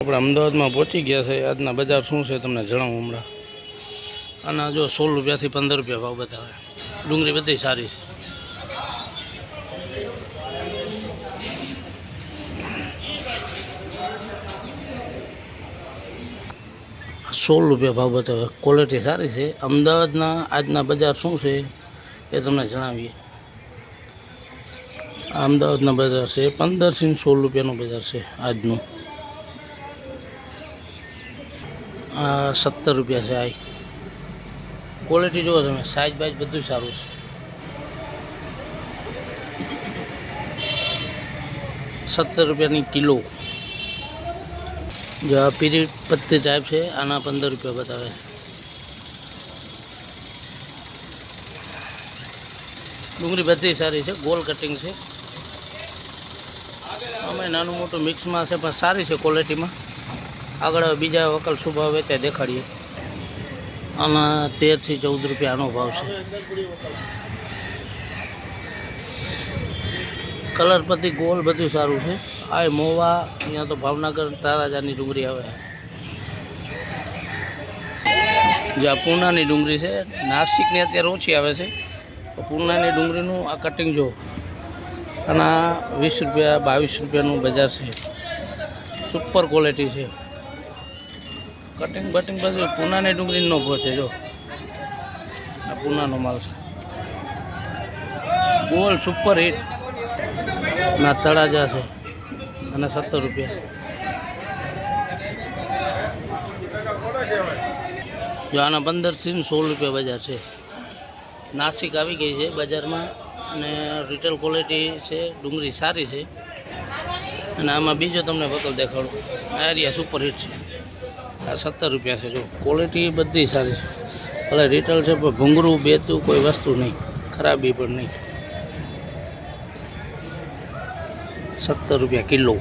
આપણે અમદાવાદમાં પહોંચી ગયા છે. આજના બજાર શું છે તમને જણાવું હમણાં. આના જો 16 રૂપિયાથી 15 રૂપિયા ભાવ બતાવે. ડુંગળી બધી સારી છે. ₹16 ભાવ બતાવે. ક્વોલિટી સારી છે. અમદાવાદના આજના બજાર શું છે એ તમને જણાવીએ. આ અમદાવાદના બજાર છે 15 થી 16 રૂપિયાનું બજાર છે આજનું. આ 17 રૂપિયા છે. આ ક્વોલિટી જુઓ તમે, સાઇઝ બાઇઝ બધું સારું છે. 17 રૂપિયાની કિલો. જો આ પીરી પત્તી ટાઈપ છે, આના 15 રૂપિયા બતાવે છે. ડુંગળી બધી સારી છે, ગોલ કટિંગ છે. અમે નાનું મોટું મિક્સમાં છે પણ સારી છે ક્વોલિટીમાં. આગળ બીજા વકલ શું ભાવ વેચાય દેખાડીએ. આના 13 થી 14 રૂપિયા આનો ભાવ છે. કલર પતિ ગોલ બધું સારું છે. આ મોવા અહીંયા તો ભાવનગર તારાજાની ડુંગળી આવે. જે આ પૂનાની ડુંગળી છે, નાસિકની અત્યારે ઓછી આવે છે. તો પૂનાની ડુંગળીનું આ કટિંગ જો, આના 20 રૂપિયા 22 રૂપિયાનું બજાર છે. સુપર ક્વોલિટી છે. કટિંગ બટિંગ બધું પૂનાની ડુંગળી ન પહોંચે. જો આ પૂનાનો માલ છે. ગોલ સુપર હિટ ના તળાજા છે અને 17 રૂપિયા. જો આના 15 થી 16 રૂપિયા બજાર છે. નાસિક આવી ગઈ છે બજારમાં અને રિટેલ ક્વોલિટી છે. ડુંગળી સારી છે. અને આમાં બીજો તમને વકલ દેખાડું. આ એરિયા સુપર હિટ છે. આ 17 રૂપિયા છે. જો ક્વોલિટી બધી સારી છે. ભલે રિટેલ છે પણ ભૂંગળું બેતું કોઈ વસ્તુ નહીં, ખરાબી પણ નહીં. 17 રૂપિયા કિલો.